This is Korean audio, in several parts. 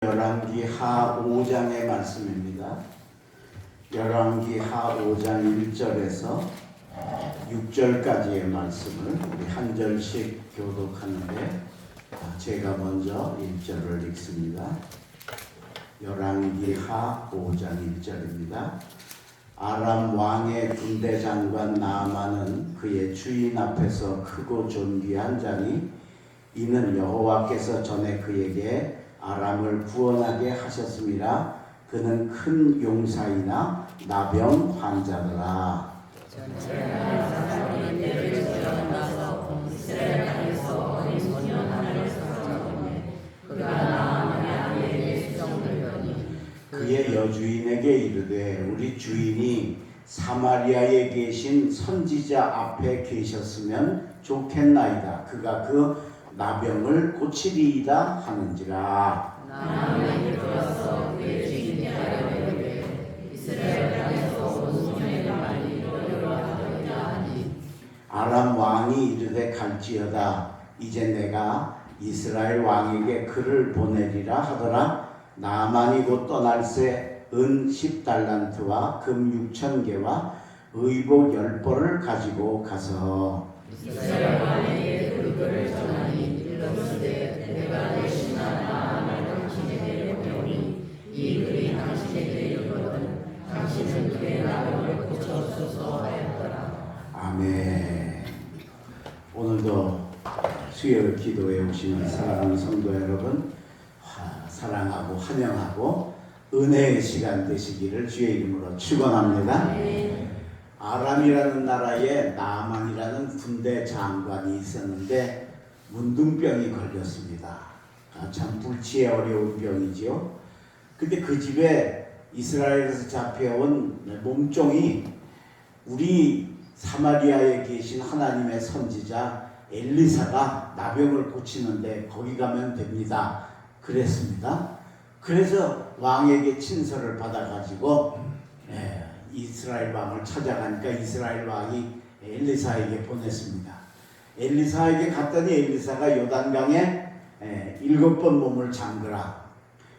열왕기 하 5장의 말씀입니다. 열왕기 하 5장 1절에서 6절까지의 말씀을 우리 한 절씩 교독하는데 제가 먼저 1절을 읽습니다. 열왕기 하 5장 1절입니다. 아람 왕의 군대 장관 나아만은 그의 주인 앞에서 크고 존귀한 자니 이는 여호와께서 전에 그에게 아람을 구원하게 하셨음이라. 그는 큰 용사이나 나병 환자더라. 그의 여주인에게 이르되 우리 주인이 사마리아에 계신 선지자 앞에 계셨으면 좋겠나이다. 그가 그 나병을 고치리이다 하는지라. 나아만이 들어서 그의 주인께 아뢰되 이스라엘 땅에서 온 소년의 말이 이러이러하더이다 하니 아람 왕이 이르되 갈지어다. 이제 내가 이스라엘 왕에게 그를 보내리라 하더라. 나아만이 곧 떠날새 은 10달란트와 금 6,000개와 의복 10벌을 가지고 가서 이스라엘 왕에게 그 글을 전하니 일러주되 내가 대신하여 나아만을 당신에게 보내오니 이 글이 당신에게 이르거든 당신은 그의 나병을 고쳐주소서 하였더라. 아멘. 오늘도 수요 기도에 오신 사랑하는 성도 여러분, 사랑하고 환영하고 은혜의 시간 되시기를 주의 이름으로 축원합니다. 아람이라는 나라에 나아만이라는 군대 장관이 있었는데 문둥병이 걸렸습니다. 참 불치에 어려운 병이지요. 근데 그 집에 이스라엘에서 잡혀온 몸종이 우리 사마리아에 계신 하나님의 선지자 엘리사가 나병을 고치는데 거기 가면 됩니다. 그랬습니다. 그래서 왕에게 친서를 받아가지고 이스라엘 왕을 찾아가니까 이스라엘 왕이 엘리사에게 보냈습니다. 엘리사에게 갔더니 엘리사가 요단강에 7번 몸을 잠그라.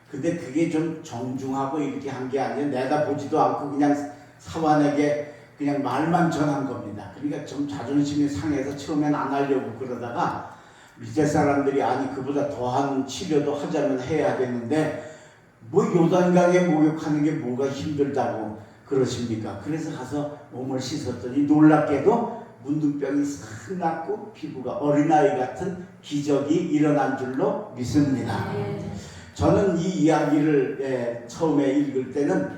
근데 그게 좀 정중하고 이렇게 한 게 아니라 내다보지도 않고 그냥 사환에게 그냥 말만 전한 겁니다. 그러니까 좀 자존심이 상해서 처음엔 안 하려고 그러다가 밑에 사람들이 아니 그보다 더한 치료도 하자면 해야 되는데 뭐 요단강에 목욕하는 게 뭐가 힘들다고 그러십니까? 그래서 가서 몸을 씻었더니 놀랍게도 문둥병이 싹 났고 피부가 어린아이 같은 기적이 일어난 줄로 믿습니다. 저는 이 이야기를 처음에 읽을 때는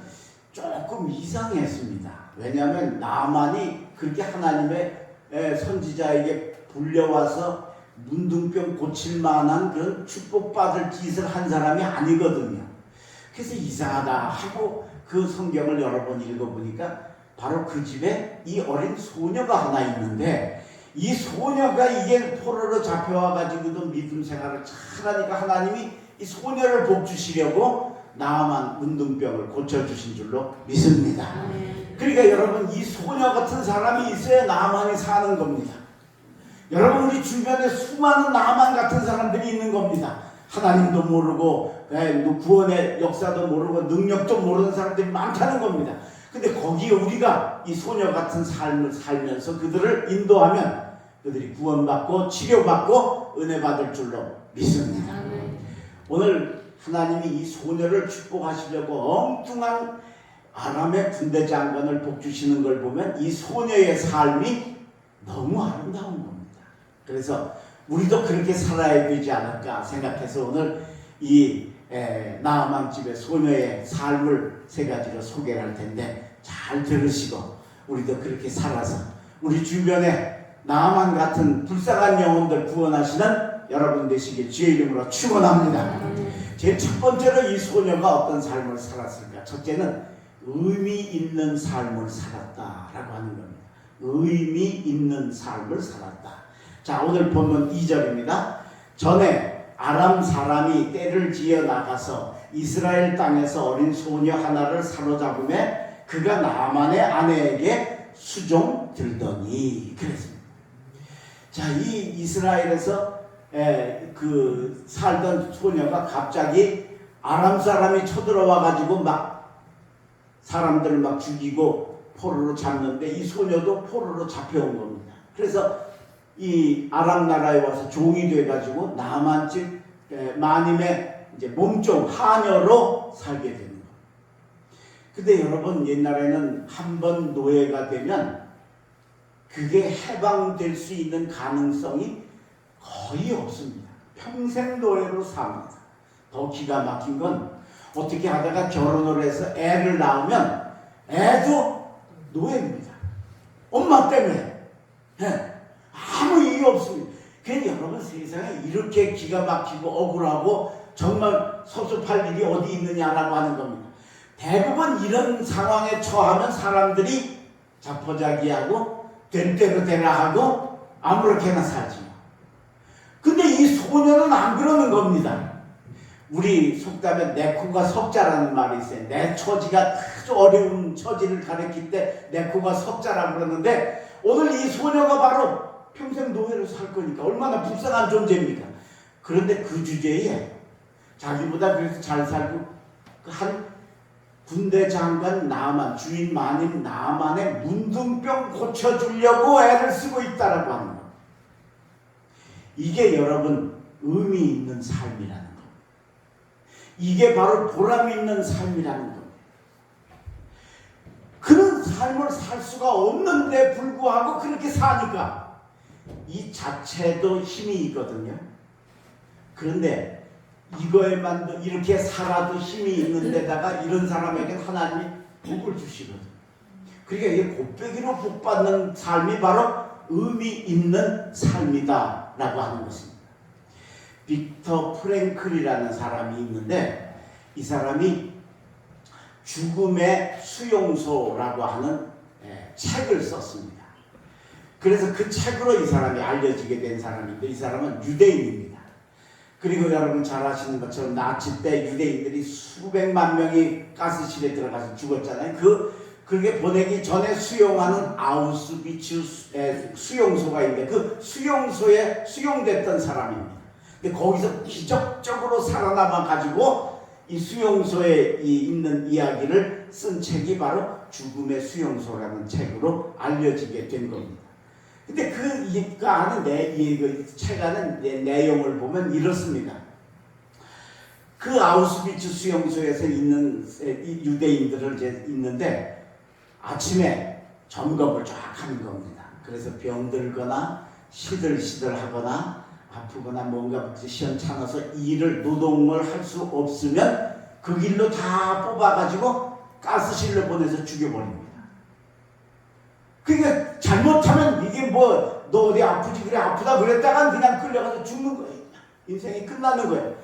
조금 이상했습니다. 왜냐하면 나아만이 그렇게 하나님의 선지자에게 불려와서 문둥병 고칠 만한 그런 축복받을 짓을 한 사람이 아니거든요. 그래서 이상하다 하고 그 성경을 여러 번 읽어보니까 바로 그 집에 이 어린 소녀가 하나 있는데 이 소녀가 이게 포로로 잡혀와가지고도 믿음 생활을 잘하니까 하나님이 이 소녀를 복주시려고 나아만 문둥병을 고쳐주신 줄로 믿습니다. 그러니까 여러분 이 소녀 같은 사람이 있어야 나아만이 사는 겁니다. 여러분 우리 주변에 수많은 나아만 같은 사람들이 있는 겁니다. 하나님도 모르고 구원의 역사도 모르고 능력도 모르는 사람들이 많다는 겁니다. 근데 거기에 우리가 이 소녀 같은 삶을 살면서 그들을 인도하면 그들이 구원받고 치료받고 은혜 받을 줄로 믿습니다. 오늘 하나님이 이 소녀를 축복하시려고 엉뚱한 아람의 군대 장관을 복주시는 걸 보면 이 소녀의 삶이 너무 아름다운 겁니다. 그래서 우리도 그렇게 살아야 되지 않을까 생각해서 오늘 이 나아만 집의 소녀의 삶을 세 가지로 소개를 할 텐데 잘 들으시고 우리도 그렇게 살아서 우리 주변에 나아만 같은 불쌍한 영혼들 구원하시는 여러분 되시길 주의 이름으로 축원합니다. 제일 첫 번째로 이 소녀가 어떤 삶을 살았을까? 첫째는 의미 있는 삶을 살았다라고 하는 겁니다. 의미 있는 삶을 살았다. 자, 오늘 본문 2절입니다. 전에 아람 사람이 떼를 지어 나가서 이스라엘 땅에서 어린 소녀 하나를 사로잡음에 그가 나아만의 아내에게 수종 들더니 그랬습니다. 자, 이 이스라엘에서 그 살던 소녀가 갑자기 아람 사람이 쳐들어와 가지고 막 사람들을 막 죽이고 포로로 잡는데 이 소녀도 포로로 잡혀온 겁니다. 그래서 이 아람 나라에 와서 종이 돼 가지고 나만 즉 마님의 이제 몸종 하녀로 살게 되는 거예요. 근데 여러분, 옛날에는 한 번 노예가 되면 그게 해방될 수 있는 가능성이 거의 없습니다. 평생 노예로 삽니다. 더 기가 막힌 건 어떻게 하다가 결혼을 해서 애를 낳으면 애도 노예입니다. 엄마 때문에. 아무 이유 없습니다. 그러니까 여러분, 세상에 이렇게 기가 막히고 억울하고 정말 섭섭할 일이 어디 있느냐라고 하는 겁니다. 대부분 이런 상황에 처하면 사람들이 자포자기하고 될 대로 되라 하고 아무렇게나 살지요. 근데 이 소녀는 안 그러는 겁니다. 우리 속담에 내 코가 석자라는 말이 있어요. 내 처지가 아주 어려운 처지를 가리킬 때 내 코가 석자라고 그러는데, 오늘 이 소녀가 바로 평생 노예로 살 거니까 얼마나 불쌍한 존재입니까? 그런데 그 주제에 자기보다 그래서 잘 살고 한 군대 장관 나만, 주인 마님 나만의 문둥병 고쳐주려고 애를 쓰고 있다라고 하는 겁니다. 이게 여러분 의미 있는 삶이라는 겁니다. 이게 바로 보람 있는 삶이라는 겁니다. 그런 삶을 살 수가 없는데 불구하고 그렇게 사니까 이 자체도 힘이 있거든요. 그런데 이거에만도 이렇게 살아도 힘이 있는 데다가 이런 사람에게 하나님이 복을 주시거든요. 그러니까 이게 곱빼기로 복 받는 삶이 바로 의미 있는 삶이다 라고 하는 것입니다. 빅터 프랭클이라는 사람이 있는데, 이 사람이 죽음의 수용소라고 하는 책을 썼습니다. 그래서 그 책으로 이 사람이 알려지게 된 사람인데, 이 사람은 유대인입니다. 그리고 여러분 잘 아시는 것처럼 나치 때 유대인들이 수백만 명이 가스실에 들어가서 죽었잖아요. 그게 보내기 전에 수용하는 아우슈비츠 수용소가 있는데, 그 수용소에 수용됐던 사람입니다. 근데 거기서 기적적으로 살아남아 가지고 이 수용소에 있는 이야기를 쓴 책이 바로 죽음의 수용소라는 책으로 알려지게 된 겁니다. 근데 그 안에 책 안에 내용을 보면 이렇습니다. 그 아우슈비츠 수용소에서 있는 유대인들을 이제 있는데 아침에 점검을 쫙 하는 겁니다. 그래서 병들거나 시들시들하거나 아프거나 뭔가 시원찮아서 노동을 할 수 없으면 그 길로 다 뽑아가지고 가스실로 보내서 죽여버립니다. 그러니까 잘못하면 이게 너 어디 아프지? 그래 아프다 그랬다가 그냥 끌려가서 죽는 거예요. 인생이 끝나는 거예요.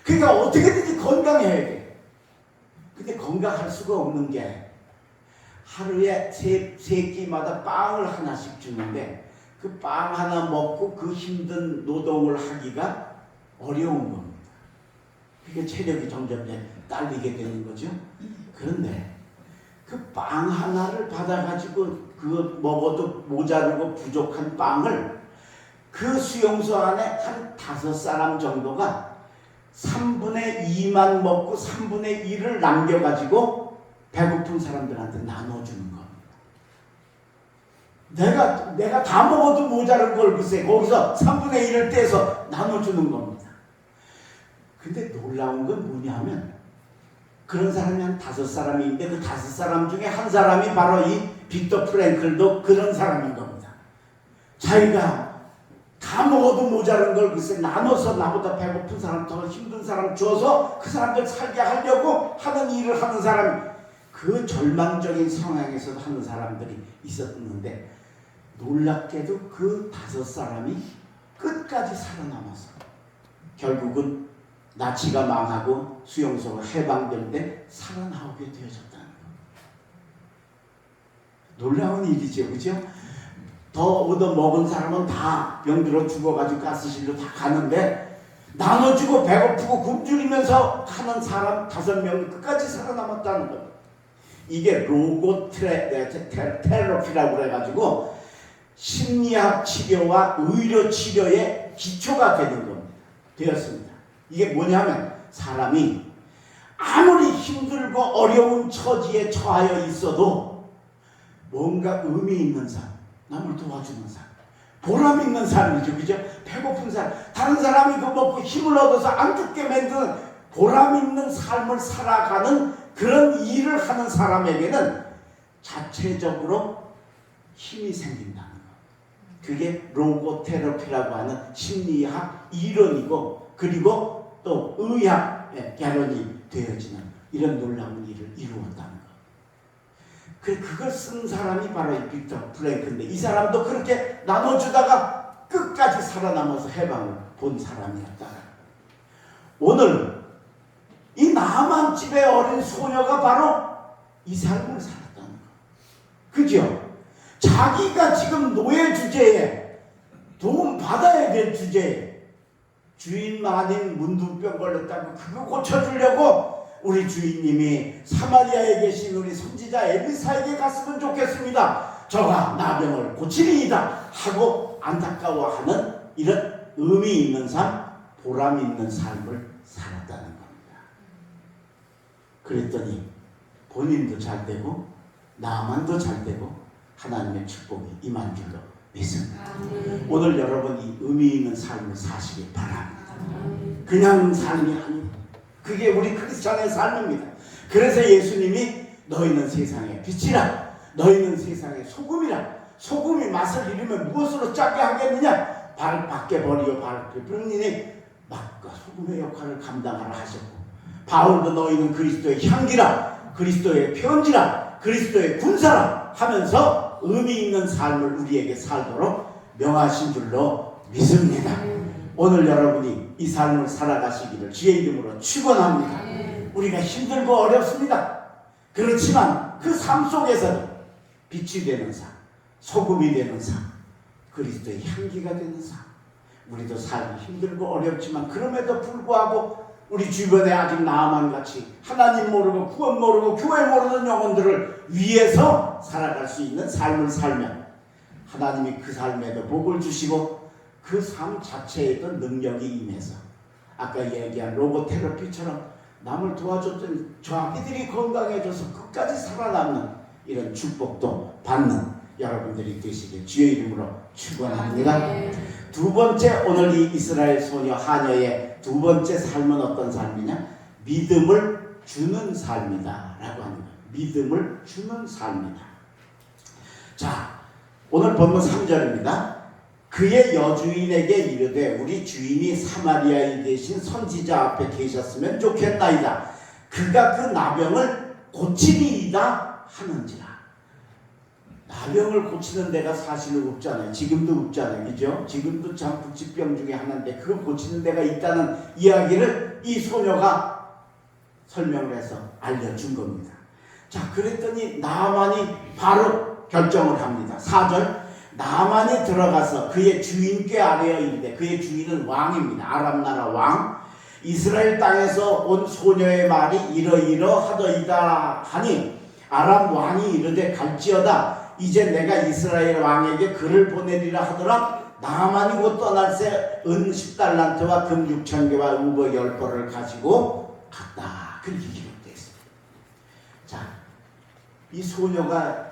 그러니까 어떻게든지 건강해야 돼. 근데 건강할 수가 없는 게 하루에 세 끼마다 빵을 하나씩 주는데 그 빵 하나 먹고 그 힘든 노동을 하기가 어려운 겁니다. 그게 체력이 점점 딸리게 되는 거죠. 그런데 그 빵 하나를 받아가지고 그거 먹어도 모자르고 부족한 빵을 그 수용소 안에 한 5사람 정도가 3분의 2만 먹고 3분의 1을 남겨가지고 배고픈 사람들한테 나눠주는 겁니다. 내가 다 먹어도 모자른 걸 글쎄 거기서 3분의 1을 떼서 나눠주는 겁니다. 근데 놀라운 건 뭐냐면 그런 사람이 한 5사람이 있는데 그 5사람 중에 한 사람이 바로 이 빅터 프랭클도 그런 사람인 겁니다. 자기가 다 먹어도 모자른 걸 글쎄 나눠서 나보다 배고픈 사람, 더 힘든 사람 줘서 그 사람들 살게 하려고 하는 일을 하는 사람, 그 절망적인 상황에서 하는 사람들이 있었는데 놀랍게도 그 5사람이 끝까지 살아남아서 결국은 나치가 망하고 수용소가 해방될 때 살아나오게 되어졌다는 겁니다. 놀라운 일이죠, 그죠? 더 얻어 먹은 사람은 다 병들어 죽어가지고 가스실로 다 가는데 나눠주고 배고프고 굶주리면서 하는 사람 5명이 끝까지 살아남았다는 겁니다. 이게 로고테라피라고 그래가지고 심리학 치료와 의료 치료의 기초가 되는 겁니다. 되었습니다. 이게 뭐냐면 사람이 힘들고 어려운 처지에 처하여 있어도 뭔가 의미 있는 삶, 남을 도와주는 삶, 보람 있는 삶이죠. 그죠? 배고픈 삶, 다른 사람이 그 먹고 힘을 얻어서 안 죽게 만드는 보람 있는 삶을 살아가는 그런 일을 하는 사람에게는 자체적으로 힘이 생긴다는 것. 그게 로고테라피라고 하는 심리학 이론이고, 그리고 또 의학 개론이 되어지는 이런 놀라운 일을 이루었다는 것. 그걸 쓴 사람이 바로 이 빅터 프랭크인데, 이 사람도 그렇게 나눠주다가 끝까지 살아남아서 해방을 본 사람이었다. 오늘 이 나만 집의 어린 소녀가 바로 이 삶을 살았다는 것. 그죠? 자기가 지금 노예 주제에, 도움 받아야 될 주제에, 주인 아닌 문둥병 걸렸다고 그거 고쳐주려고 우리 주인님이 사마리아에 계신 우리 선지자 엘리사에게 갔으면 좋겠습니다. 저가 나병을 고치리이다 하고 안타까워하는 이런 의미 있는 삶, 보람 있는 삶을 살았다는 겁니다. 그랬더니 본인도 잘 되고 나만도 잘 되고 하나님의 축복이 임한 줄로 믿습니다. 오늘 여러분 이 의미 있는 삶을 사시길 바랍니다. 그냥 삶이 아니고 그게 우리 크리스찬의 삶입니다. 그래서 예수님이 너희는 세상의 빛이라, 너희는 세상의 소금이라. 소금이 맛을 잃으면 무엇으로 짜게 하겠느냐? 발 밖에 버리고 발을 뿌리니 맛과 소금의 역할을 감당하라 하셨고, 바울도 너희는 그리스도의 향기라, 그리스도의 편지라, 그리스도의 군사라 하면서 의미 있는 삶을 우리에게 살도록 명하신 줄로 믿습니다. 오늘 여러분이 이 삶을 살아가시기를 주의 이름으로 축원합니다. 우리가 힘들고 어렵습니다. 그렇지만 그 삶 속에서도 빛이 되는 삶, 소금이 되는 삶, 그리스도의 향기가 되는 삶. 우리도 삶이 힘들고 어렵지만 그럼에도 불구하고 우리 주변에 아직 나만같이 하나님 모르고 구원 모르고 교회 모르는 영혼들을 위해서 살아갈 수 있는 삶을 살면 하나님이 그 삶에도 복을 주시고 그 삶 자체에도 능력이 임해서 아까 얘기한 로고테라피처럼 남을 도와줬던 저 아기들이 건강해져서 끝까지 살아남는 이런 축복도 받는 여러분들이 되시길 주의 이름으로 축원합니다. 두 번째, 오늘 이 이스라엘 소녀 하녀의 두 번째 삶은 어떤 삶이냐? 믿음을 주는 삶이다 라고 합니다. 믿음을 주는 삶이다. 자, 오늘 본문 3절입니다. 그의 여주인에게 이르되 우리 주인이 사마리아에 계신 선지자 앞에 계셨으면 좋겠나이다. 그가 그 나병을 고치리이다 하는지라. 나병을 고치는 데가 사실은 없잖아요. 지금도 없잖아요. 그죠? 지금도 참 불치병 중에 하나인데 그걸 고치는 데가 있다는 이야기를 이 소녀가 설명을 해서 알려준 겁니다. 자, 그랬더니 나만이 바로 결정을 합니다. 4절, 나만이 들어가서 그의 주인께 아뢰어 이르되, 그의 주인은 왕입니다. 아람 나라 왕. 이스라엘 땅에서 온 소녀의 말이 이러이러하더이다 하니 아람 왕이 이르되 갈지어다. 이제 내가 이스라엘 왕에게 글을 보내리라 하더라. 나만이 곧 떠날새 은 10달란트와 금 6,000개와 우버 10벌을 가지고 갔다. 그렇게 기록되어 있습니다. 자, 이 소녀가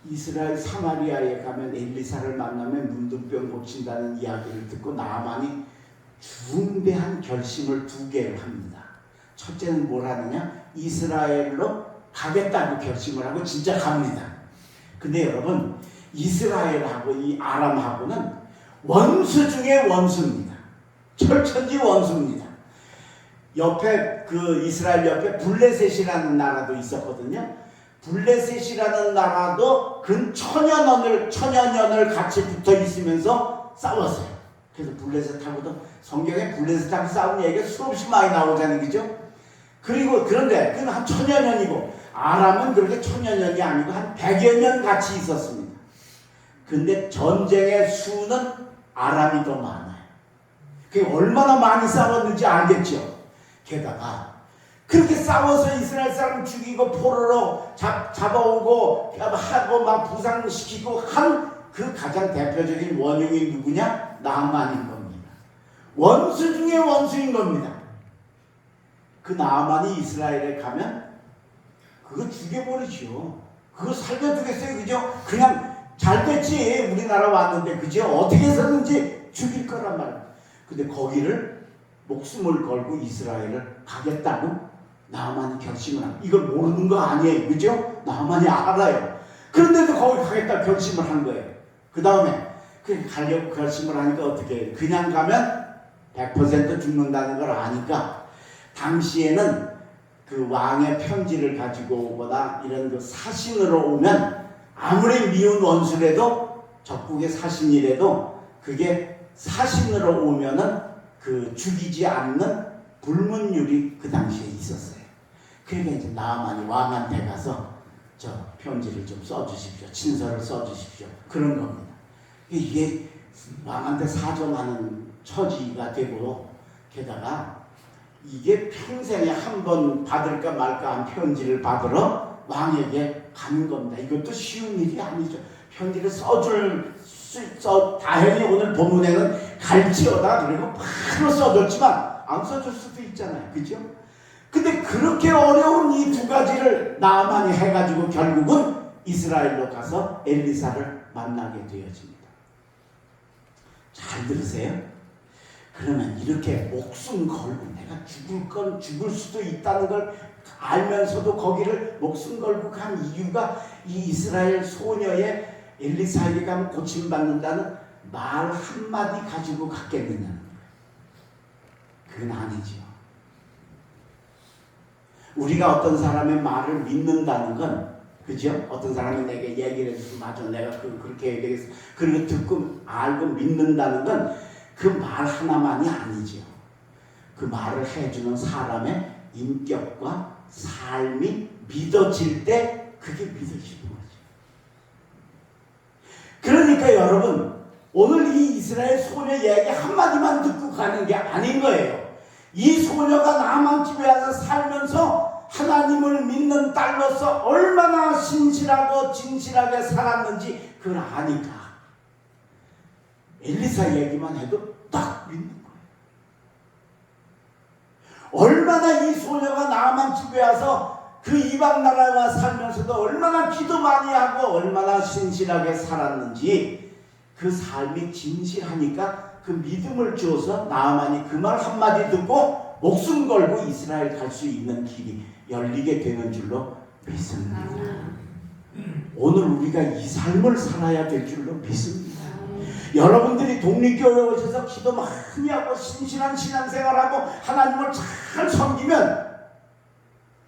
이스라엘 사마리아에 가면 엘리사를 만나면 문둥병 고친다는 이야기를 듣고 나만이 중대한 결심을 두 개를 합니다. 첫째는 뭘 하느냐? 이스라엘로 가겠다고 결심을 하고 진짜 갑니다. 근데 여러분, 이스라엘하고 이 아람하고는 원수 중에 원수입니다. 철천지 원수입니다. 옆에 그 이스라엘 옆에 블레셋이라는 나라도 있었거든요. 블레셋이라는 나라도 근 천여년을 같이 붙어 있으면서 싸웠어요. 그래서 블레셋하고도 성경에 블레셋하고 싸운 얘기가 수없이 많이 나오잖아요. 그죠? 그리고 그런데 그건 한 1000여 년이고 아람은 그렇게 1000여 년이 아니고 한 100여 년 같이 있었습니다. 근데 전쟁의 수는 아람이 더 많아요. 그게 얼마나 많이 싸웠는지 알겠죠? 게다가 그렇게 싸워서 이스라엘 사람 죽이고 포로로 잡아오고 하고 막 부상시키고 한 그 가장 대표적인 원흉이 누구냐? 나만인 겁니다. 원수 중에 원수인 겁니다. 그 나만이 이스라엘에 가면 그거 죽여버리죠. 그거 살려두겠어요, 그죠? 그냥 잘 됐지, 우리나라 왔는데, 그죠? 어떻게 해서든지 죽일 거란 말이에요. 근데 거기를 목숨을 걸고 이스라엘을 가겠다고 나만이 결심을 합니다. 이걸 모르는 거 아니에요, 그죠? 나만이 알아요. 그런데도 거기 가겠다 결심을 한 거예요. 그 다음에 가려고 결심을 하니까 어떻게 해요? 그냥 가면 100% 죽는다는 걸 아니까 당시에는 그 왕의 편지를 가지고 오거나 이런 그 사신으로 오면 아무리 미운 원수라도 적국의 사신이라도 그게 사신으로 오면은 그 죽이지 않는 불문율이 그 당시에 있었어요. 그러니까 이제 나아만이 왕한테 가서 저 편지를 좀 써주십시오. 친서를 써주십시오. 그런 겁니다. 이게 왕한테 사정하는 처지가 되고 게다가 이게 평생에 한 번 받을까 말까 한 편지를 받으러 왕에게 가는 겁니다. 이것도 쉬운 일이 아니죠. 편지를 다행히 오늘 본문에는 갈지어다 그리고 바로 써줬지만 안 써줄 수도 있잖아요. 그죠? 근데 그렇게 어려운 이 두 가지를 나아만이 해가지고 결국은 이스라엘로 가서 엘리사를 만나게 되어집니다. 잘 들으세요? 그러면 이렇게 목숨 걸고 내가 죽을 건 죽을 수도 있다는 걸 알면서도 거기를 목숨 걸고 간 이유가 이 이스라엘 소녀의 엘리사에게 가면 고침받는다는 말 한마디 가지고 갔겠느냐는 거예요. 그건 아니죠. 우리가 어떤 사람의 말을 믿는다는 건, 그죠? 어떤 사람이 내게 얘기를 해줘서 맞아 내가 그렇게 얘기했어. 그리고 듣고 알고 믿는다는 건 그 말 하나만이 아니죠. 그 말을 해주는 사람의 인격과 삶이 믿어질 때 그게 믿어지는 거죠. 그러니까 여러분 오늘 이 이스라엘 소녀 얘기 한마디만 듣고 가는 게 아닌 거예요. 이 소녀가 나만 집에 와서 살면서 하나님을 믿는 딸로서 얼마나 신실하고 진실하게 살았는지 그걸 아니까 엘리사 얘기만 해도 딱 믿는 거예요. 얼마나 이 소녀가 나만 집에 와서 그 이방 나라에 살면서도 얼마나 기도 많이 하고 얼마나 신실하게 살았는지 그 삶이 진실하니까 그 믿음을 주어서 나아만이 그 말 한마디 듣고 목숨 걸고 이스라엘 갈 수 있는 길이 열리게 되는 줄로 믿습니다. 오늘 우리가 이 삶을 살아야 될 줄로 믿습니다. 여러분들이 독립교회에 오셔서 기도 많이 하고 신실한 신앙생활하고 하나님을 잘 섬기면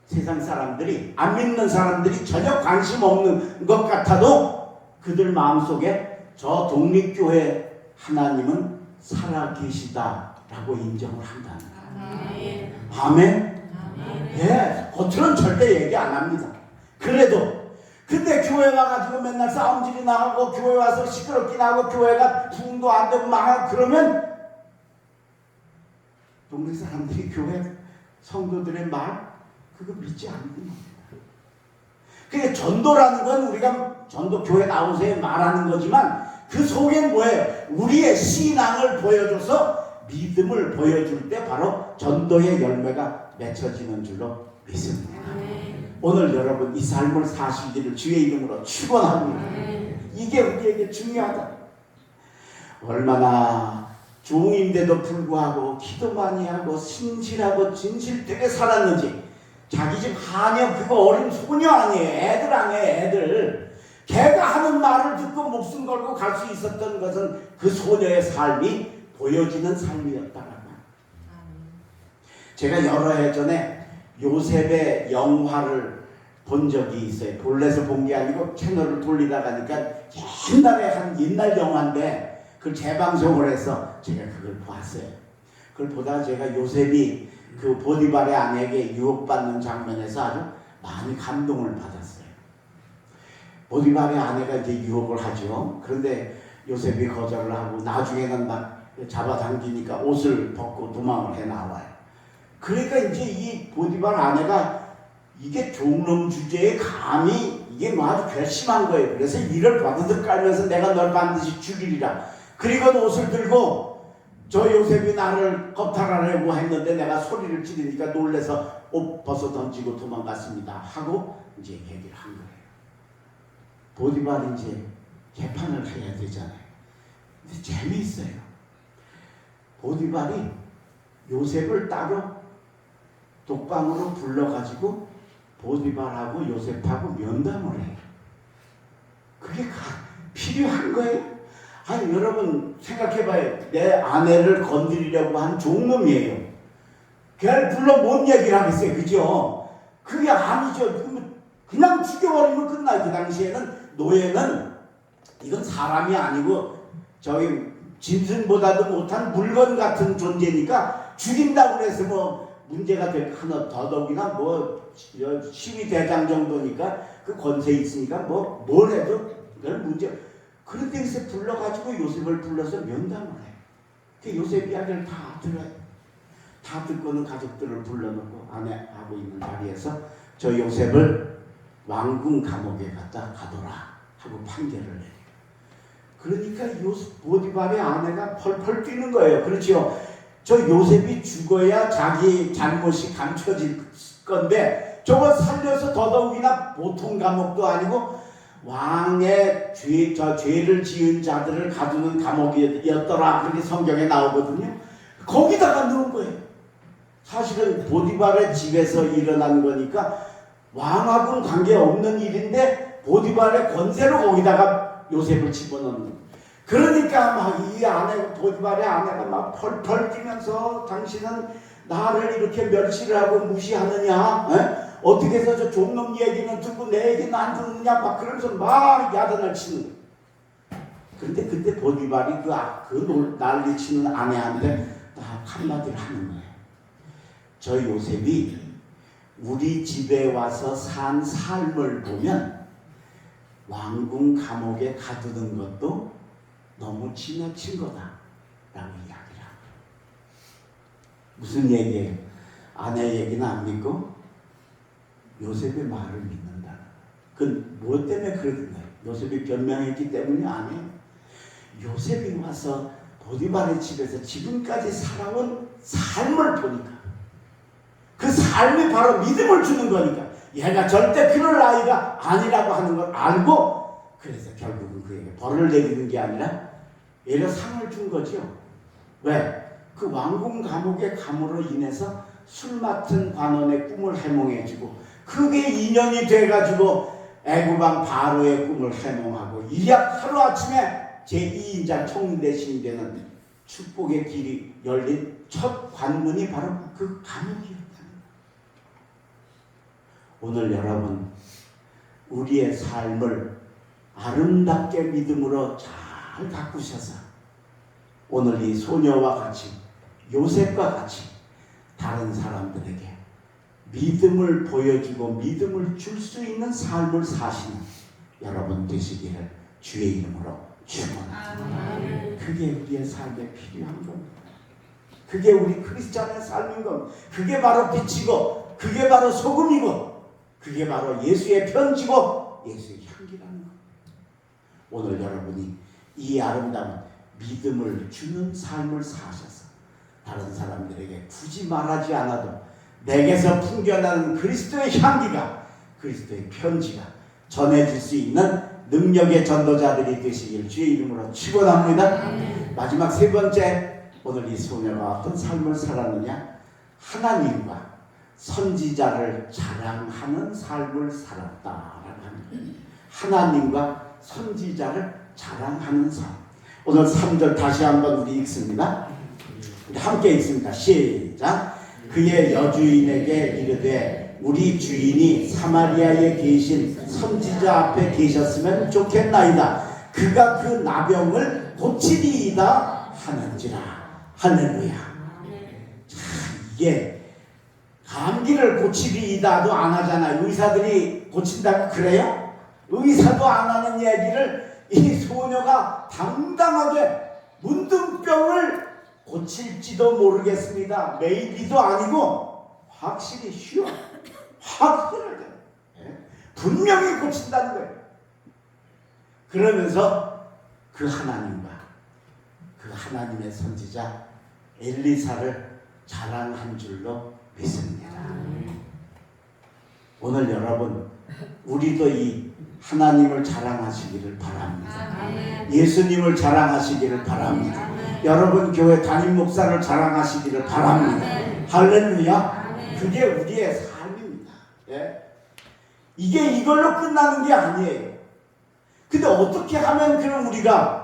세상 사람들이 안 믿는 사람들이 전혀 관심 없는 것 같아도 그들 마음속에 저 독립교회 하나님은 살아계시다라고 인정을 한다는 거예요. 아멘. 예, 겉으로는 절대 얘기 안 합니다. 그래도 근데 교회 와가지고 맨날 싸움질이 나고 교회 와서 시끄럽긴 하고 교회가 부흥도 안 되고 망하고 그러면 동네 사람들이 교회 성도들의 말 그거 믿지 않는 겁니다. 그게 전도라는 건 우리가 전도 교회 나오세요 말하는 거지만 그 속엔 뭐예요? 우리의 신앙을 보여줘서 믿음을 보여줄 때 바로 전도의 열매가 맺혀지는 줄로 믿습니다. 오늘 여러분 이 삶을 사시기를 주의 이름으로 축원합니다. 이게 우리에게 중요하다. 얼마나 종인데도 불구하고 기도 많이 하고 신실하고 진실되게 살았는지 자기 집 하녀 그거 어린 소녀 아니에요. 애들 아니에요. 애들. 걔가 하는 말을 듣고 목숨 걸고 갈 수 있었던 것은 그 소녀의 삶이 보여지는 삶이었다는 말. 제가 여러 해 전에 요셉의 영화를 본 적이 있어요. 볼넷을 본 게 아니고 채널을 돌리다 가니까 옛날에 한 옛날 영화인데 그걸 재방송을 해서 제가 그걸 봤어요. 그걸 보다가 제가 요셉이 그 보디발의 아내에게 유혹받는 장면에서 아주 많이 감동을 받았어요. 보디발의 아내가 이제 유혹을 하죠. 그런데 요셉이 거절을 하고 나중에는 막 잡아당기니까 옷을 벗고 도망을 해 나와요. 그러니까 이제 이 보디발 아내가 이게 종놈 주제에 감히 이게 뭐 아주 괘씸한 거예요. 그래서 이를 바드득 깔면서 내가 널 반드시 죽이리라. 그리고 옷을 들고 저 요셉이 나를 겁탈하려고 했는데 내가 소리를 지르니까 놀래서 옷 벗어 던지고 도망갔습니다 하고 이제 얘기를 한 거예요. 보디발이 이제 재판을 해야 되잖아요. 근데 재미있어요. 보디발이 요셉을 따로 독방으로 불러가지고 보디발하고 요셉하고 면담을 해요. 그게 필요한 거예요. 아니 여러분 생각해봐요. 내 아내를 건드리려고 한 종놈이에요. 걔를 불러 뭔 얘기를 하겠어요. 그죠? 그게 아니죠. 그냥 죽여버리면 끝나요. 그 당시에는 노예는 이건 사람이 아니고 저기 짐승보다도 못한 물건 같은 존재니까 죽인다고 그래서 뭐 문제가 될 하나 더더욱이나 뭐 시위대장 정도니까 그 권세 있으니까 뭐 뭘 해도 그건 문제. 그런 데서 불러가지고 요셉을 불러서 면담을 해요. 그 요셉 이야기를 다 들어요. 다 듣고는 가족들을 불러놓고 아내하고 있는 자리에서 저 요셉을 왕궁 감옥에 갖다 가둬라 하고 판결을 해요. 그러니까 보디발의 아내가 펄펄 뛰는 거예요. 그렇죠? 저 요셉이 죽어야 자기 잘못이 감춰질 건데 저거 살려서 더더욱이나 보통 감옥도 아니고 왕의 죄를 지은 자들을 가두는 감옥이었더라. 그렇게 성경에 나오거든요. 거기다가 넣은 거예요. 사실은 보디발의 집에서 일어난 거니까 왕하고는 관계없는 일인데 보디발의 권세로 거기다가 요셉을 집어넣는 거예요. 그러니까 막 이 아내, 보디발의 아내가 막 펄펄 뛰면서 당신은 나를 이렇게 멸시를 하고 무시하느냐? 에? 어떻게 해서 저 종놈 얘기는 듣고 내 얘기는 안 듣느냐? 막 그러면서 막 야단을 치는 거예요. 그런데 그때 보디발이 그 난리 치는 아내한테 딱 한마디를 하는 거예요. 저 요셉이 우리 집에 와서 산 삶을 보면 왕궁 감옥에 가두는 것도 너무 지나친 거다 라고 이야기를 하고. 무슨 얘기예요? 아내 얘기는 안 믿고 요셉의 말을 믿는다. 그건 뭐 때문에 그러는 거예요? 요셉이 변명했기 때문이 아니에요. 요셉이 와서 보디발의 집에서 지금까지 살아온 삶을 보니까 그 삶이 바로 믿음을 주는 거니까 얘가 절대 그럴 아이가 아니라고 하는 걸 알고 그래서 결국은 그에게 벌을 내리는 게 아니라 얘가 상을 준 거죠. 왜? 그 왕궁 감옥에 감으로 인해서 술 맡은 관원의 꿈을 해몽해주고 그게 인연이 돼가지고 애굽왕 바로의 꿈을 해몽하고 이약 하루아침에 제2인자 총대신이 되는 축복의 길이 열린 첫 관문이 바로 그 감옥이었다는 거예요. 오늘 여러분 우리의 삶을 아름답게 믿음으로 잘 가꾸셔서 오늘 이 소녀와 같이 요셉과 같이 다른 사람들에게 믿음을 보여주고 믿음을 줄 수 있는 삶을 사시는 여러분 되시기를 주의 이름으로 축원합니다. 그게 우리의 삶에 필요한 겁니다. 그게 우리 크리스찬의 삶인 겁니다. 그게 바로 빛이고 그게 바로 소금이고 그게 바로 예수의 편지고 예수의 향기라는 겁니다. 오늘 여러분이 이 아름다운 믿음을 주는 삶을 사셔서 다른 사람들에게 굳이 말하지 않아도 내게서 풍겨나는 그리스도의 향기가 그리스도의 편지가 전해질 수 있는 능력의 전도자들이 되시길 주의 이름으로 축원합니다. 마지막 세 번째, 오늘 이 소녀가 어떤 삶을 살았느냐? 하나님과 선지자를 자랑하는 삶을 살았다라고 합니다. 하나님과 선지자를 자랑하는 삶. 오늘 3절 다시 한번 우리 읽습니다. 우리 함께 읽습니다. 시작. 그의 여주인에게 이르되 우리 주인이 사마리아에 계신 선지자 앞에 계셨으면 좋겠나이다. 그가 그 나병을 고치리이다 하는지라. 할렐루야. 자, 이게 감기를 고치리이다도 안 하잖아요. 의사들이 고친다고 그래요? 의사도 안 하는 얘기를 이 소녀가 당당하게 문둥병을 고칠지도 모르겠습니다. 메이비도 아니고 확실히 쉬워. 확실하게 분명히 고친다는 거예요. 그러면서 그 하나님과 그 하나님의 선지자 엘리사를 자랑한 줄로 믿습니다. 오늘 여러분 우리도 이 하나님을 자랑하시기를 바랍니다. 예수님을 자랑하시기를 바랍니다. 여러분 교회 담임 목사를 자랑하시기를 바랍니다. 할렐루야. 그게 우리의 삶입니다. 예? 이게 이걸로 끝나는 게 아니에요. 근데 어떻게 하면 그럼 우리가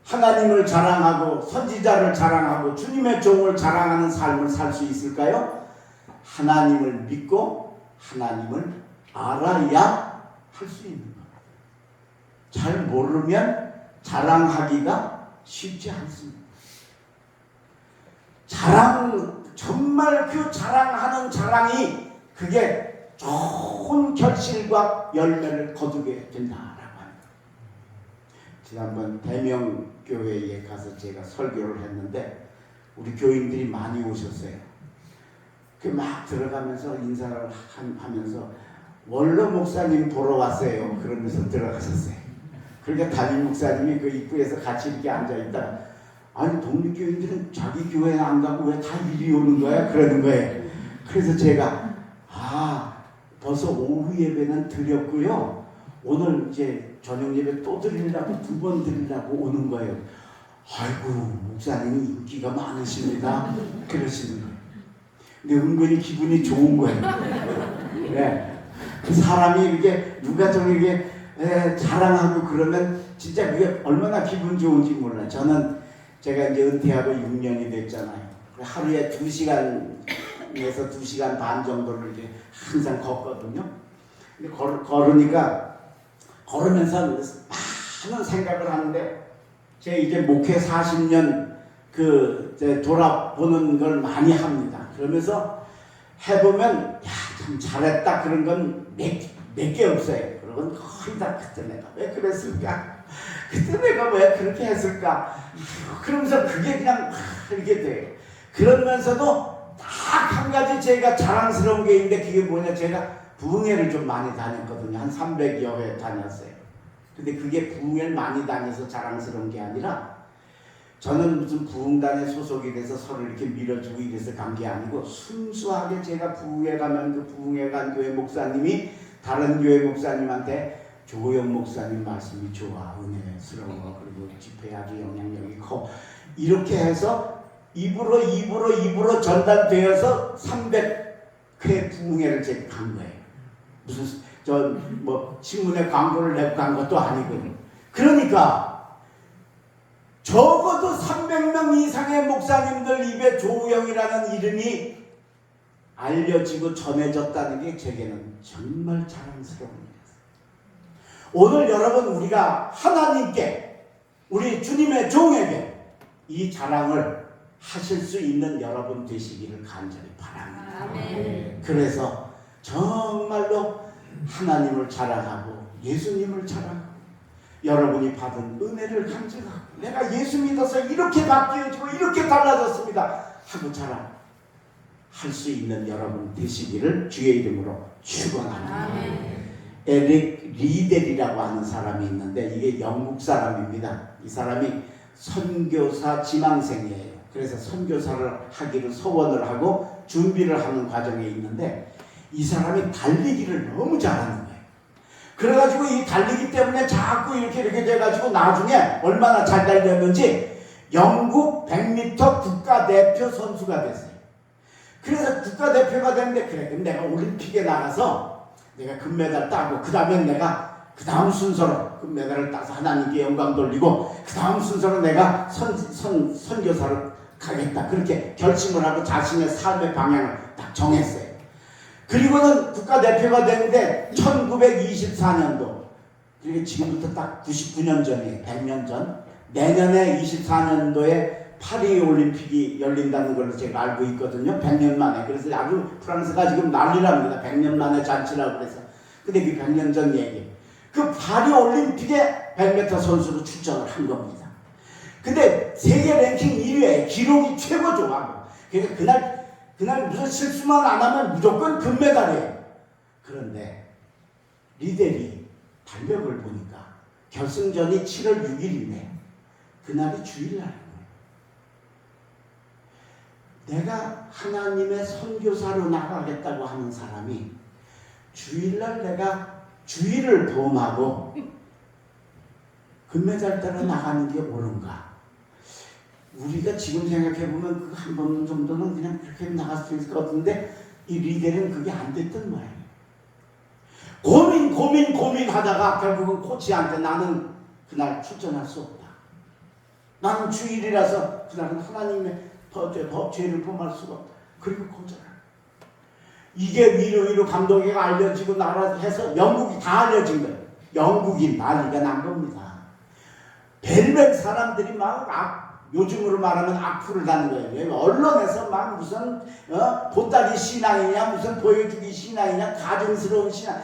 하나님을 자랑하고 선지자를 자랑하고 주님의 종을 자랑하는 삶을 살 수 있을까요? 하나님을 믿고 하나님을 알아야 할 수 있는 거예요. 잘 모르면 자랑하기가 쉽지 않습니다. 정말 그 자랑하는 자랑이 그게 좋은 결실과 열매를 거두게 된다라고 합니다. 지난번 대명교회에 가서 제가 설교를 했는데 우리 교인들이 많이 오셨어요. 그 막 들어가면서 인사를 하면서 원로 목사님 보러 왔어요. 그러면서 들어가셨어요. 그러니까 담임 목사님이 그 입구에서 같이 이렇게 앉아있다가 아니 독립교인들은 자기 교회 안 가고 왜 다 이리 오는 거야? 그러는 거예요. 그래서 제가 벌써 오후 예배는 드렸고요. 오늘 이제 저녁 예배 또 드리려고 2번 드리려고 오는 거예요. 아이고 목사님이 인기가 많으십니다. 그러시는 거예요. 근데 은근히 기분이 좋은 거예요. 네. 그 사람이 이렇게 누가 좀 이렇게 자랑하고 그러면 진짜 그게 얼마나 기분 좋은지 몰라요. 제가 이제 은퇴하고 6년이 됐잖아요. 하루에 2시간에서 2시간 반 정도를 이렇게 항상 걷거든요. 근데 걸으면서 많은 생각을 하는데 제가 이제 목회 40년 돌아보는 걸 많이 합니다. 그러면서 해보면 참 잘했다 그런 건 몇 개 없어요. 그러면 거의 다 그때 내가 왜 그랬을까? 그때 내가 왜 그렇게 했을까? 그러면서 그게 그냥 이렇게 돼요. 그러면서도 딱 한 가지 제가 자랑스러운 게 있는데 그게 뭐냐, 제가 부흥회를 좀 많이 다녔거든요. 한 300여 회 다녔어요. 근데 그게 부흥회를 많이 다녀서 자랑스러운 게 아니라 저는 무슨 부흥단에 소속이 돼서 서로 이렇게 밀어주고 이래서 간 게 아니고 순수하게 제가 부흥회 가면 그 부흥회 간 교회 목사님이 다른 교회 목사님한테 조호영 목사님 말씀이 좋아, 은혜스러워, 그리고 집회하기 영향력이 커, 이렇게 해서 입으로 전달되어서 300회 부흥회를 제가 간 거예요. 무슨 신문에 광고를 내고 간 것도 아니고요. 그러니까 적어도 300명 이상의 목사님들 입에 조우영이라는 이름이 알려지고 전해졌다는 게 제게는 정말 자랑스러운 일이었어요. 오늘 여러분 우리가 하나님께, 우리 주님의 종에게 이 자랑을 하실 수 있는 여러분 되시기를 간절히 바랍니다. 아멘. 그래서 정말로 하나님을 자랑하고 예수님을 자랑하고 여러분이 받은 은혜를 간증하고 내가 예수 믿어서 이렇게 바뀌어지고 이렇게 달라졌습니다 하고 자랑할 수 있는 여러분 되시기를 주의 이름으로 축원합니다. 에릭 리델이라고 하는 사람이 있는데 이게 영국 사람입니다. 이 사람이 선교사 지망생이에요. 그래서 선교사를 하기를 소원을 하고 준비를 하는 과정에 있는데 이 사람이 달리기를 너무 잘하는 거예요. 그래가지고 이 달리기 때문에 자꾸 이렇게 돼가지고 나중에 얼마나 잘 달렸는지 영국 100m 국가대표 선수가 됐어요. 그래서 국가대표가 됐는데 그래, 그럼 내가 올림픽에 나가서 내가 금메달 따고 그 다음에 내가 그 다음 순서로 금메달을 따서 하나님께 영광 돌리고 그 다음 순서로 내가 선교사를 가겠다, 그렇게 결심을 하고 자신의 삶의 방향을 딱 정했어요. 그리고는 국가대표가 됐는데 1924년도, 그리고 지금부터 딱 99년 전이에요. 100년 전. 내년에 24년도에 파리 올림픽이 열린다는 걸로 제가 알고 있거든요. 100년 만에. 그래서 아주 프랑스가 지금 난리랍니다. 100년 만에 잔치라고 그래서. 근데 그 100년 전 얘기. 그 파리 올림픽에 100m 선수로 출전을 한 겁니다. 근데 세계 랭킹 1위에 기록이 최고죠. 그러니까 그날 무슨 실수만 안 하면 무조건 금메달이에요. 그런데 리델이 달력을 보니까 결승전이 7월 6일인데 그날이 주일날인 거예요. 내가 하나님의 선교사로 나가겠다고 하는 사람이 주일날 내가 주일을 범하고 금메달 따라 나가는 게 옳은가? 우리가 지금 생각해보면 그 한 번 정도는 그냥 그렇게 나갈 수 있을 것 같은데 이 리델은 그게 안 됐던 모양이에요. 고민하다가 결국은 코치한테 나는 그날 출전할 수 없다. 나는 주일이라서 그날은 하나님의 죄를 범할 수가 없다. 그리고 거절을. 이게 위로 감독에게 알려지고 나라 해서 영국이 다 알려진 거예요. 영국이 난리가 난 겁니다. 벨벳 사람들이 막 요즘으로 말하면 악플을 다는 거예요. 언론에서 막 무슨 보따리 신앙이냐 무슨 보여주기 신앙이냐 가증스러운 신앙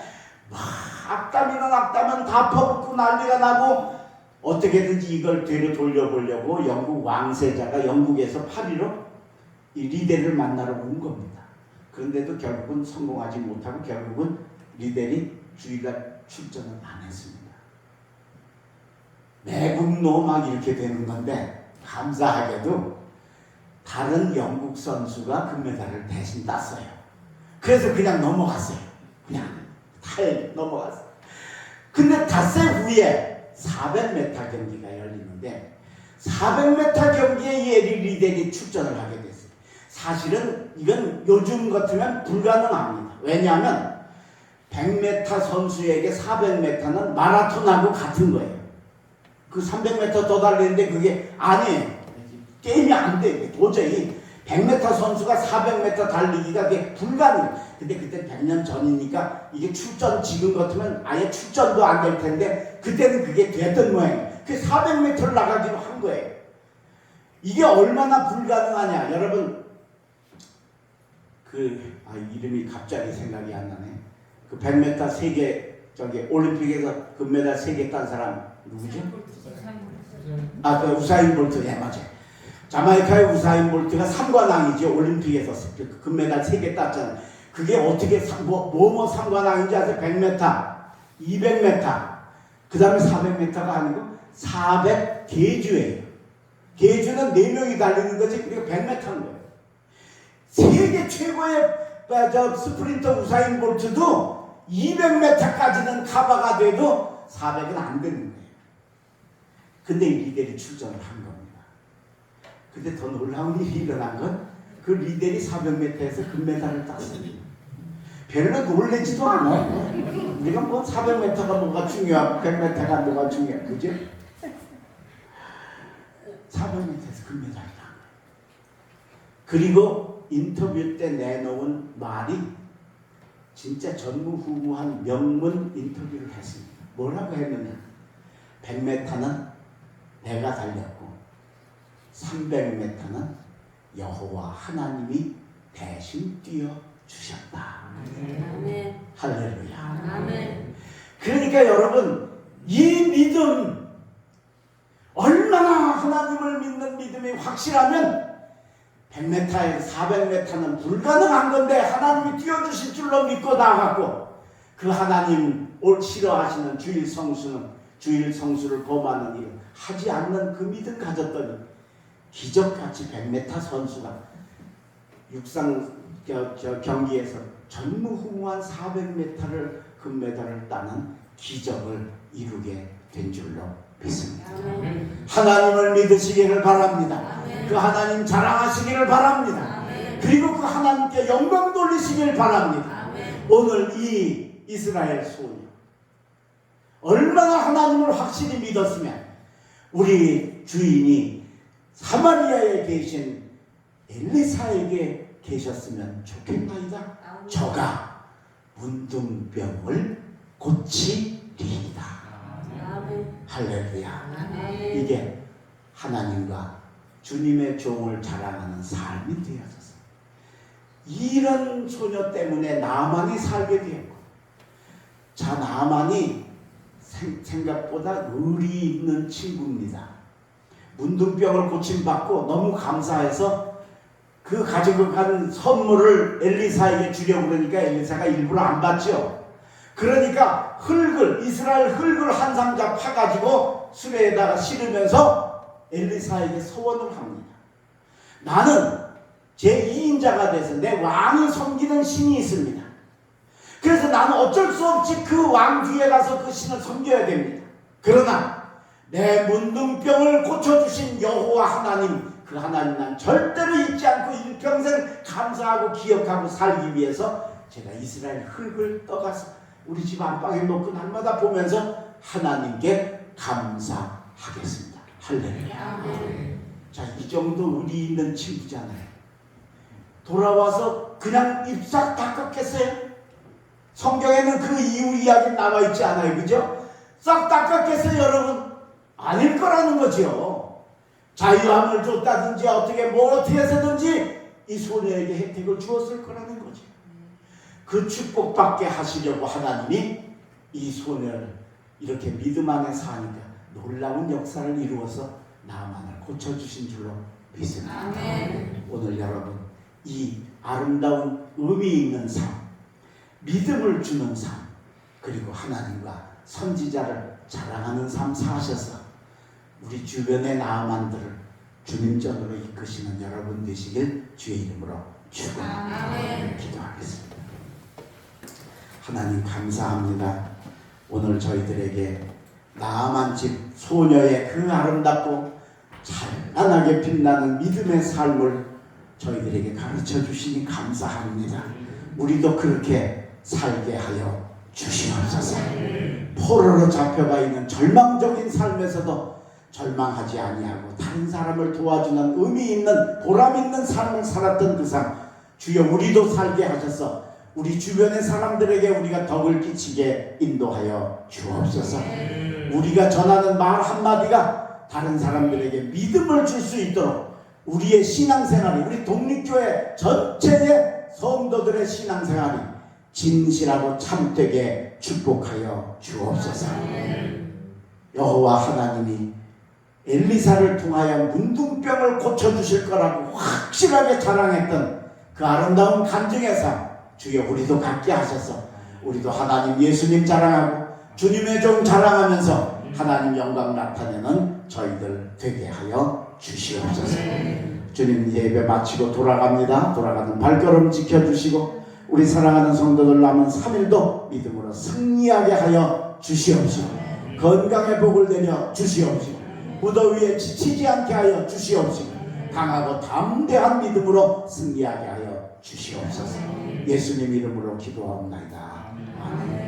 막 악담은 다 퍼붓고 난리가 나고 어떻게든지 이걸 뒤로 돌려보려고 영국 왕세자가 영국에서 파리로 이 리델을 만나러 온 겁니다. 그런데도 결국은 성공하지 못하고 결국은 리델이 주일날 출전을 안 했습니다. 매국노 막 이렇게 되는 건데 감사하게도 다른 영국 선수가 금메달을 대신 땄어요. 그래서 그냥 넘어갔어요. 그냥 넘어갔어요. 근데 닷새 후에 400m 경기가 열리는데 400m 경기에 이 에릭 리델이 출전을 하게 됐어요. 사실은 이건 요즘 같으면 불가능합니다. 왜냐하면 100m 선수에게 400m는 마라톤하고 같은 거예요. 그 300m 더 달리는데 그게 아니에요. 게임이 안 돼. 도저히 100m 선수가 400m 달리기가 그게 불가능해요. 근데 그때 100년 전이니까 이게 출전 지금 같으면 아예 출전도 안 될 텐데 그때는 그게 됐던 모양이에요. 그 400m를 나가기로 한 거예요. 이게 얼마나 불가능하냐. 여러분 이름이 갑자기 생각이 안 나네. 그 100m 세계 올림픽에서 금메달 3개 딴 사람 누구죠? 그 우사인 볼트. 예, 맞아요. 자마이카의 우사인 볼트가 3관왕이죠. 올림픽에서 금메달 3개 땄잖아요. 그게 어떻게 뭐 3관왕인지 아세요? 100m, 200m, 그 다음에 400m가 아니고 400계주예요. 계주는 4명이 달리는 거지. 그리고 100m인 거예요. 세계 최고의 스프린터 우사인 볼트도 200m까지는 커버가 돼도 400은 안 되는 거예요. 근데 이 리델이 출전을 한 겁니다. 근데 더 놀라운 일이 일어난 건 그 리델이 400m에서 금메달을 땄습니다. 별로 놀라지도 않아요. 우리가 뭐 400m가 뭐가 중요하고 100m가 뭐가 중요하고 그죠? 400m에서 금메달을 땄어요. 그리고 인터뷰 때 내놓은 말이 진짜 전무후무한 명문 인터뷰를 했습니다. 뭐라고 했느냐? 100m는 내가 달렸고 300m는 여호와 하나님이 대신 뛰어주셨다. 아멘. 할렐루야. 아멘. 그러니까 여러분 이 믿음 얼마나 하나님을 믿는 믿음이 확실하면 100m에 400m는 불가능한 건데 하나님이 뛰어주실 줄로 믿고 나가고 그 하나님 싫어하시는 주일 성수를 범하는 일을 하지 않는 그 믿음 가졌더니 기적같이 100m 선수가 육상 경기에서 전무후무한 400m를 금메달을 따는 기적을 이루게 된 줄로 믿습니다. 하나님을 믿으시기를 바랍니다. 그 하나님 자랑하시기를 바랍니다. 그리고 그 하나님께 영광 돌리시기를 바랍니다. 오늘 이 이스라엘 소녀 얼마나 하나님을 확실히 믿었으면 우리 주인이 사마리아에 계신 엘리사에게 계셨으면 좋겠나이다. 저가 문둥병을 고치리이다. 할렐루야. 이게 하나님과 주님의 종을 자랑하는 삶이 되어졌어요. 이런 소녀 때문에 나만이 살게 되었고, 나만이 생각보다 의리 있는 친구입니다. 문둥병을 고침받고 너무 감사해서 그 가지고 간 선물을 엘리사에게 주려고 그러니까 엘리사가 일부러 안 받죠. 그러니까 이스라엘 흙을 한 상자 파가지고 수레에다가 실으면서 엘리사에게 소원을 합니다. 나는 제2인자가 돼서 내 왕이 섬기는 신이 있습니다. 그래서 나는 어쩔 수 없이 그 왕 뒤에 가서 그 신을 섬겨야 됩니다. 그러나 내 문둥병을 고쳐주신 여호와 하나님, 그 하나님 난 절대로 잊지 않고 일평생 감사하고 기억하고 살기 위해서 제가 이스라엘 흙을 떠가서 우리 집 안방에 놓고 날마다 보면서 하나님께 감사하겠습니다. 할렐루야. 자, 이 정도 의리 있는 친구잖아요. 돌아와서 그냥 입싹 다 꺾겠어요? 성경에는 그 이후 이야기 나와 있지 않아요, 그죠? 싹 다 꺾겠어요, 여러분? 아닐 거라는 거죠. 자유함을 줬다든지 어떻게 해서든지 이 소녀에게 혜택을 주었을 거라는 거죠. 그 축복받게 하시려고 하나님이 이 소녀를 이렇게 믿음 안에 사니까 놀라운 역사를 이루어서 나만을 고쳐주신 줄로 믿습니다. 아멘. 오늘 여러분, 이 아름다운 의미 있는 삶, 믿음을 주는 삶, 그리고 하나님과 선지자를 자랑하는 삶 사셔서 우리 주변의 나아만들을 주님 전으로 이끄시는 여러분 되시길 주의 이름으로 축원합니다. 기도하겠습니다. 하나님 감사합니다. 오늘 저희들에게 나아만 집 소녀의 그 아름답고 찬란하게 빛나는 믿음의 삶을 저희들에게 가르쳐 주시니 감사합니다. 우리도 그렇게 살게 하여 주시옵소서. 포로로 잡혀가 있는 절망적인 삶에서도 절망하지 아니하고 다른 사람을 도와주는 의미 있는 보람 있는 삶을 살았던 그 삶, 주여 우리도 살게 하셔서 우리 주변의 사람들에게 우리가 덕을 끼치게 인도하여 주옵소서. 우리가 전하는 말 한마디가 다른 사람들에게 믿음을 줄 수 있도록 우리의 신앙생활이, 우리 독립교회 전체의 성도들의 신앙생활이 진실하고 참되게 축복하여 주옵소서. 여호와 하나님이 엘리사를 통하여 문둥병을 고쳐주실 거라고 확실하게 자랑했던 그 아름다운 간증의 삶, 주여 우리도 갖게 하셔서 우리도 하나님 예수님 자랑하고 주님의 종 자랑하면서 하나님 영광 나타내는 저희들 되게 하여 주시옵소서. 주님, 예배 마치고 돌아갑니다. 돌아가는 발걸음 지켜주시고 우리 사랑하는 성도들 남은 3일도 믿음으로 승리하게 하여 주시옵시고 건강의 복을 내려 주시옵시고 무더위에 지치지 않게 하여 주시옵시고 강하고 담대한 믿음으로 승리하게 하여 주시옵소서. 예수님 이름으로 기도하옵나이다. 아멘.